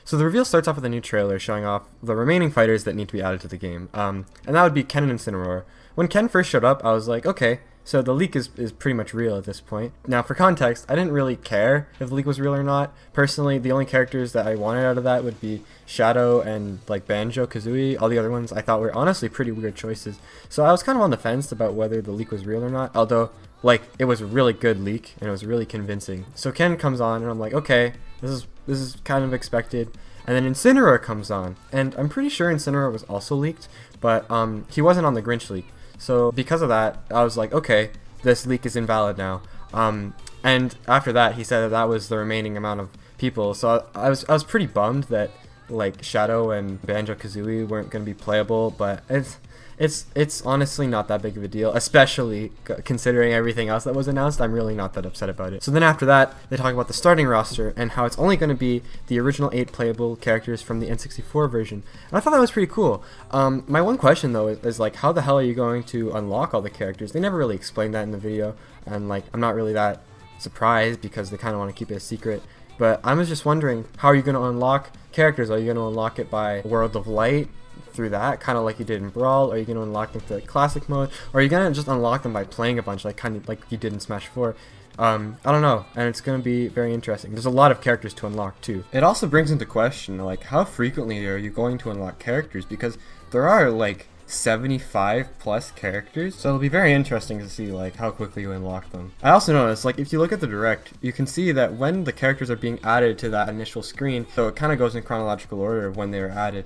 So the reveal starts off with a new trailer showing off the remaining fighters that need to be added to the game, and that would be Ken and Incineroar. When Ken first showed up, I was like, okay, so the leak is pretty much real at this point. Now, for context, I didn't really care if the leak was real or not. Personally, the only characters that I wanted out of that would be Shadow and like Banjo-Kazooie. All the other ones I thought were honestly pretty weird choices. So I was kind of on the fence about whether the leak was real or not, although like it was a really good leak and it was really convincing. So Ken comes on and I'm like, okay, this is kind of expected. And then Incineroar comes on, and I'm pretty sure Incineroar was also leaked, but he wasn't on the Grinch leak. So because of that, I was like, okay, this leak is invalid now. And after that, he said that was the remaining amount of people. So I was pretty bummed that like Shadow and Banjo-Kazooie weren't going to be playable, but it's honestly not that big of a deal, especially considering everything else that was announced. I'm really not that upset about it. So then after that, they talk about the starting roster and how it's only going to be the original 8 playable characters from the N64 version. And I thought that was pretty cool. My one question though is like, how the hell are you going to unlock all the characters? They never really explained that in the video, and like I'm not really that surprised because they kind of want to keep it a secret. But I was just wondering, how are you going to unlock characters? Are you going to unlock it by World of Light? Through that, kind of like you did in Brawl? Are you going to unlock them through classic mode, or are you going to just unlock them by playing a bunch, like kind of like you did in Smash 4? I don't know, and it's going to be very interesting. There's a lot of characters to unlock too. It also brings into question like how frequently are you going to unlock characters, because there are like 75 plus characters, so it'll be very interesting to see like how quickly you unlock them. I also noticed like if you look at the direct, you can see that when the characters are being added to that initial screen, so it kind of goes in chronological order of when they were added.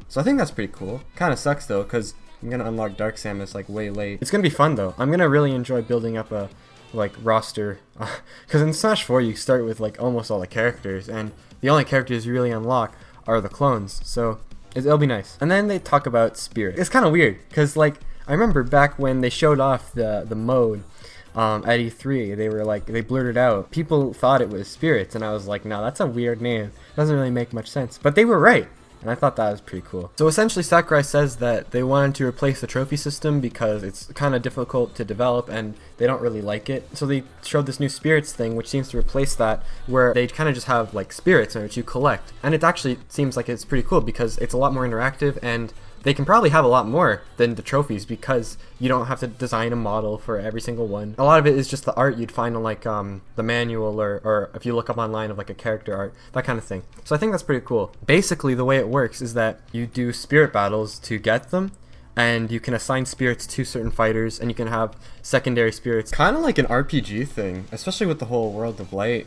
So I think that's pretty cool. Kind of sucks though, because I'm gonna unlock Dark Samus like way late. It's gonna be fun though. I'm gonna really enjoy building up a like roster, because in Smash 4 you start with like almost all the characters, and the only characters you really unlock are the clones. So it'll be nice. And then they talk about Spirit. It's kind of weird because like I remember back when they showed off the mode at E3, they were like, they blurted out, people thought it was Spirits, and I was like, no, that's a weird name. Doesn't really make much sense. But they were right. And I thought that was pretty cool. So essentially Sakurai says that they wanted to replace the trophy system because it's kind of difficult to develop and they don't really like it. So they showed this new spirits thing, which seems to replace that, where they kind of just have like spirits in which you collect. And it actually seems like it's pretty cool because it's a lot more interactive, and they can probably have a lot more than the trophies because you don't have to design a model for every single one. A lot of it is just the art you'd find on like the manual, or if you look up online of like a character art, that kind of thing. So I think that's pretty cool. Basically the way it works is that you do spirit battles to get them, and you can assign spirits to certain fighters, and you can have secondary spirits. Kind of like an RPG thing, especially with the whole World of Light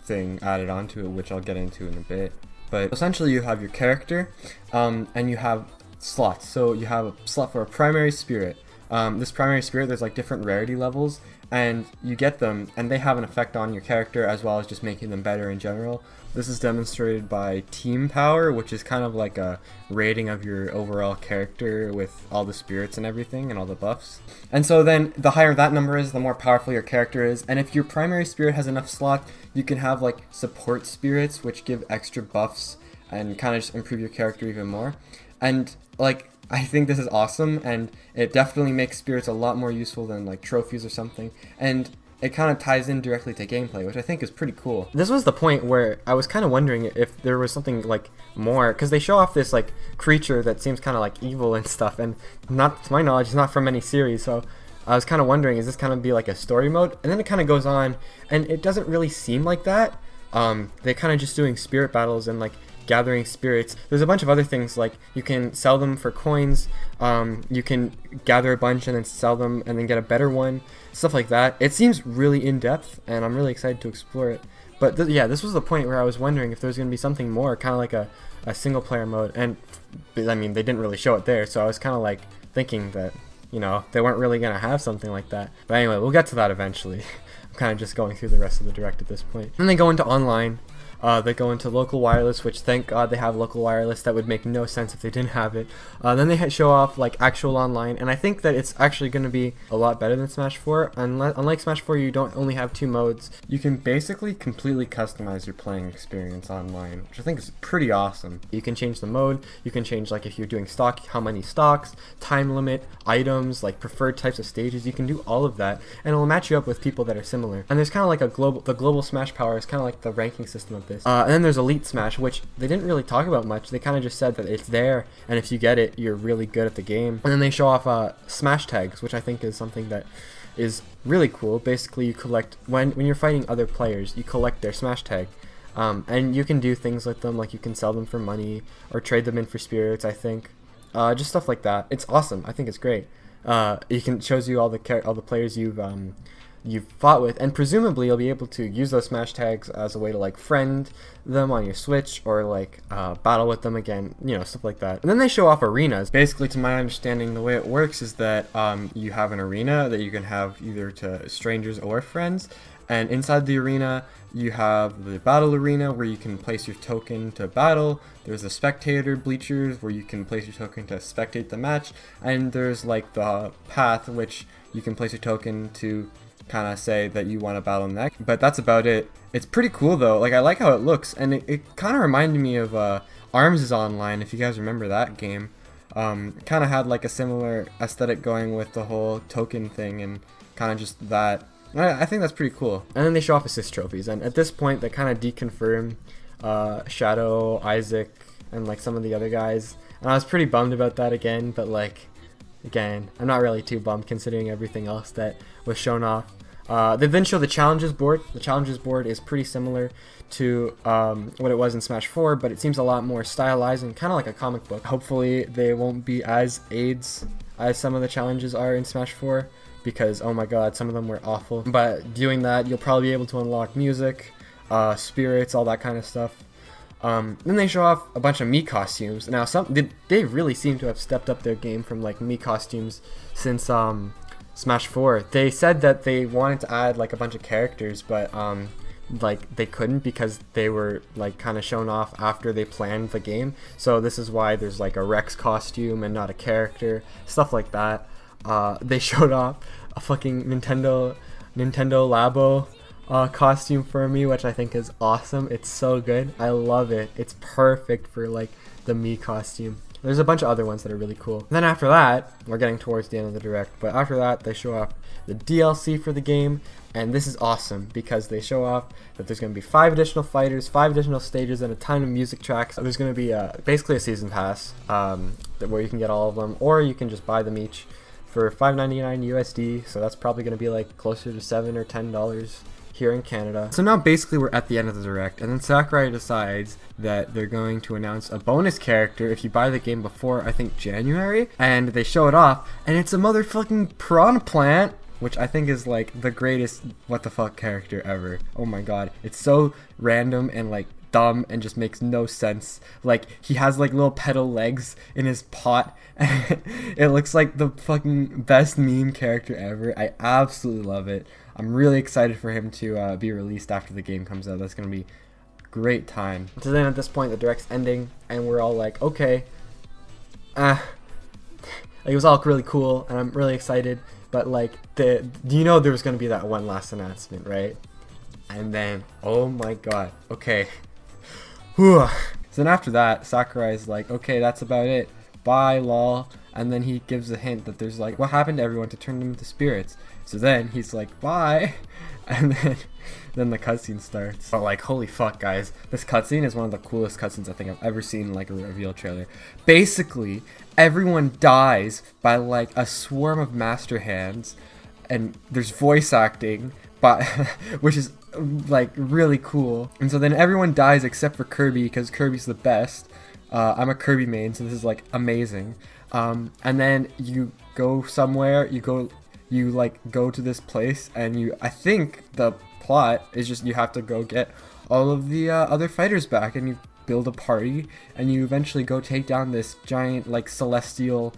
thing added onto it, which I'll get into in a bit. But essentially you have your character, and you have slots. So you have a slot for a primary spirit. This primary spirit, there's like different rarity levels, and you get them and they have an effect on your character as well as just making them better in general. This is demonstrated by team power, which is kind of like a rating of your overall character with all the spirits and everything and all the buffs. And so then the higher that number is, the more powerful your character is. And if your primary spirit has enough slots, you can have like support spirits, which give extra buffs and kind of just improve your character even more. And like, I think this is awesome, and it definitely makes spirits a lot more useful than like trophies or something, and it kind of ties in directly to gameplay, which I think is pretty cool. This was the point where I was kind of wondering if there was something like more, because they show off this like creature that seems kind of like evil and stuff, and not to my knowledge it's not from any series, so I was kind of wondering, is this kind of be like a story mode? And then it kind of goes on, and it doesn't really seem like that. They're kind of just doing spirit battles and like gathering spirits. There's a bunch of other things, like you can sell them for coins, you can gather a bunch and then sell them and then get a better one, stuff like that. It seems really in-depth, and I'm really excited to explore it. But yeah, this was the point where I was wondering if there's going to be something more, kind of like a single player mode, and I mean, they didn't really show it there, so I was kind of like thinking that, you know, they weren't really going to have something like that. But anyway, we'll get to that eventually. I'm kind of just going through the rest of the direct at this point. Then they go into online. They go into local wireless, which thank God they have local wireless. That would make no sense if they didn't have it. Then they show off like actual online, and I think that it's actually going to be a lot better than Smash 4. Unlike Smash 4, you don't only have 2 modes. You can basically completely customize your playing experience online, which I think is pretty awesome. You can change the mode, you can change like if you're doing stock, how many stocks, time limit, items, like preferred types of stages. You can do all of that, and it will match you up with people that are similar. And there's kind of like the global Smash Power is kind of like the ranking system of about this. And then there's Elite Smash, which they didn't really talk about much. They kind of just said that it's there, and if you get it, you're really good at the game. And then they show off Smash Tags, which I think is something that is really cool. Basically, you collect, when you're fighting other players, you collect their Smash Tag. And you can do things with them, like you can sell them for money or trade them in for spirits, I think. Just stuff like that. It's awesome. I think it's great. Shows you all the players you've fought with, and presumably you'll be able to use those Smash Tags as a way to like friend them on your Switch or like battle with them again, stuff like that. And then they show off arenas. Basically, to my understanding, the way it works is that you have an arena that you can have either to strangers or friends, and inside the arena you have the battle arena where you can place your token to battle. There's the spectator bleachers where you can place your token to spectate the match, and there's like the path which you can place your token to kind of say that you want to battle next. But that's about it. It's pretty cool though. Like, I like how it looks, and it kind of reminded me of Arms is Online, if you guys remember that game. Kind of had like a similar aesthetic going with the whole token thing and kind of just that. I think that's pretty cool. And then they show off assist trophies, and at this point they kind of deconfirm Shadow, Isaac, and like some of the other guys, and I was pretty bummed about that again, but like, again, I'm not really too bummed considering everything else that was shown off. They then show the challenges board. The challenges board is pretty similar to what it was in Smash 4, but it seems a lot more stylized and kind of like a comic book. Hopefully they won't be as AIDS as some of the challenges are in Smash 4, because oh my god, some of them were awful. But doing that, you'll probably be able to unlock music, spirits, all that kind of stuff. Then they show off a bunch of Mii costumes. Now, they really seem to have stepped up their game from like Mii costumes since Smash 4. They said that they wanted to add like a bunch of characters, but like they couldn't because they were like kind of shown off after they planned the game. So this is why there's like a Rex costume and not a character, stuff like that. They showed off a fucking Nintendo Labo costume for me, which I think is awesome. It's so good. I love it. It's perfect for like the Mii costume. There's a bunch of other ones that are really cool. Then after that, we're getting towards the end of the direct, but after that they show off the DLC for the game, and this is awesome because they show off that there's going to be 5 additional fighters, 5 additional stages, and a ton of music tracks. There's going to be basically a season pass where you can get all of them, or you can just buy them each for $5.99 USD, so that's probably going to be like closer to $7 or $10 here in Canada. So now basically we're at the end of the direct, and then Sakurai decides that they're going to announce a bonus character if you buy the game before, I think, January, and they show it off, and it's a motherfucking Piranha Plant, which I think is like the greatest what the fuck character ever. Oh my god, it's so random and like dumb and just makes no sense. Like, he has like little petal legs in his pot. It looks like the fucking best meme character ever. I absolutely love it. I'm really excited for him to be released after the game comes out. That's gonna be a great time. So then at this point the direct's ending and we're all like, okay, like, it was all really cool and I'm really excited, but like, there was gonna be that one last announcement, right? And then, oh my god, okay. So then after that, Sakurai's like, okay, that's about it. Bye, lol. And then he gives a hint that there's like, what happened to everyone to turn them into spirits? So then he's like, bye. And then the cutscene starts. But like, holy fuck, guys. This cutscene is one of the coolest cutscenes I think I've ever seen in like a reveal trailer. Basically, everyone dies by like a swarm of master hands. And there's voice acting, but which is like really cool. And so then everyone dies except for Kirby, because Kirby's the best. I'm a Kirby main, so this is like amazing. And then you go somewhere, you go to this place, and I think the plot is just you have to go get all of the other fighters back, and you build a party, and you eventually go take down this giant like celestial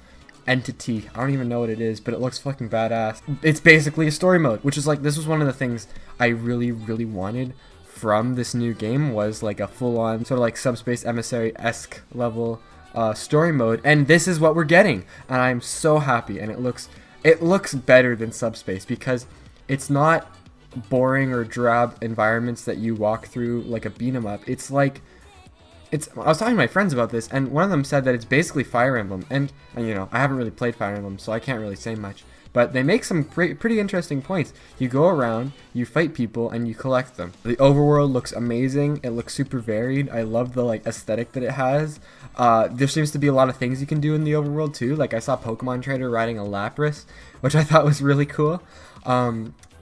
entity. I don't even know what it is, but it looks fucking badass. It's basically a story mode, which is like, this was one of the things I really wanted from this new game, was like a full-on sort of like Subspace Emissary-esque level story mode, and this is what we're getting, and I'm so happy. And it looks better than Subspace because it's not boring or drab environments that you walk through like a beat 'em up. It's like, I was talking to my friends about this, and one of them said that it's basically Fire Emblem, and I haven't really played Fire Emblem, so I can't really say much, but they make some pretty interesting points. You go around, you fight people, and you collect them. The overworld looks amazing. It looks super varied. I love the like aesthetic that it has. There seems to be a lot of things you can do in the overworld too. Like I saw Pokemon Trader riding a Lapras, which I thought was really cool.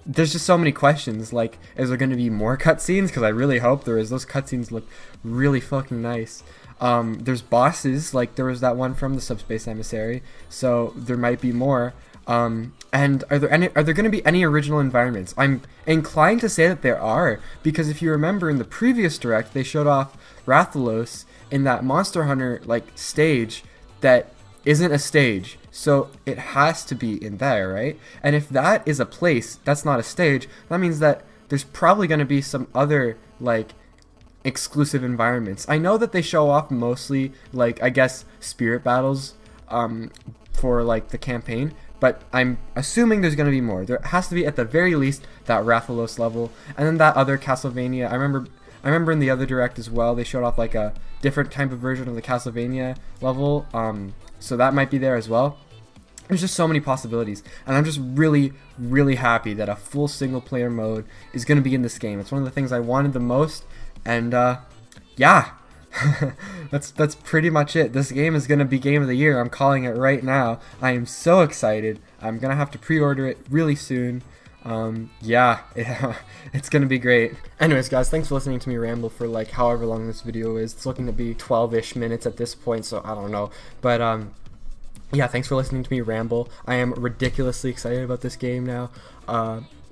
There's just so many questions, like, is there going to be more cutscenes? Because I really hope there is. Those cutscenes look really fucking nice. There's bosses, like there was that one from the Subspace Emissary, so there might be more. And are there going to be any original environments? I'm inclined to say that there are, because if you remember in the previous direct, they showed off Rathalos in that Monster Hunter like stage that isn't a stage. So it has to be in there, right? And if that is a place that's not a stage, that means that there's probably going to be some other like exclusive environments. I know that they show off mostly like I guess spirit battles for like the campaign, but I'm assuming there's going to be more. There has to be at the very least that Rathalos level, and then that other Castlevania. I remember in the other direct as well, they showed off like a different type of version of the Castlevania level. So that might be there as well. There's just so many possibilities, and I'm just really happy that a full single player mode is going to be in this game. It's one of the things I wanted the most, and yeah, that's pretty much it. This game is going to be Game of the Year. I'm calling it right now. I am so excited. I'm going to have to pre-order it really soon. Yeah, it's gonna be great. Anyways guys, thanks for listening to me ramble for like however long this video is. It's looking to be 12-ish minutes at this point, so I don't know, but yeah, thanks for listening to me ramble. I am ridiculously excited about this game now.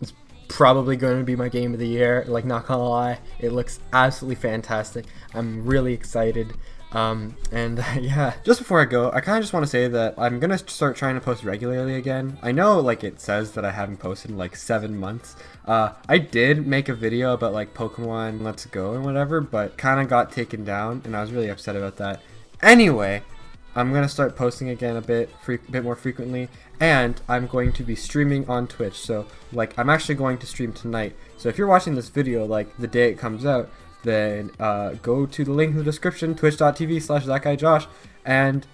It's probably going to be my Game of the Year, like not gonna lie. It looks absolutely fantastic. I'm really excited. Yeah, just before I go, I kind of just want to say that I'm gonna start trying to post regularly again. I know like it says that I haven't posted in like 7 months. I did make a video about like Pokemon Let's Go and whatever, but kind of got taken down, and I was really upset about that. Anyway, I'm gonna start posting again a bit more frequently, and I'm going to be streaming on Twitch. So like I'm actually going to stream tonight. So if you're watching this video like the day it comes out, then go to the link in the description, twitch.tv/thatguyjosh, and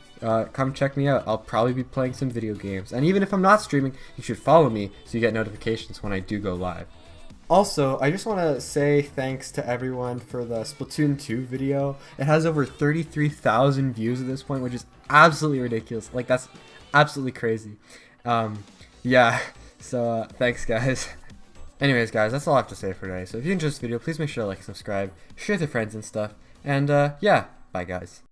come check me out. I'll probably be playing some video games, and even if I'm not streaming, you should follow me so you get notifications when I do go live. Also, I just want to say thanks to everyone for the Splatoon 2 video. It has over 33,000 views at this point, which is absolutely ridiculous. Like, that's absolutely crazy. Yeah, so thanks guys. Anyways guys, that's all I have to say for today. So if you enjoyed this video, please make sure to like and subscribe, share with your friends and stuff, and yeah, bye guys.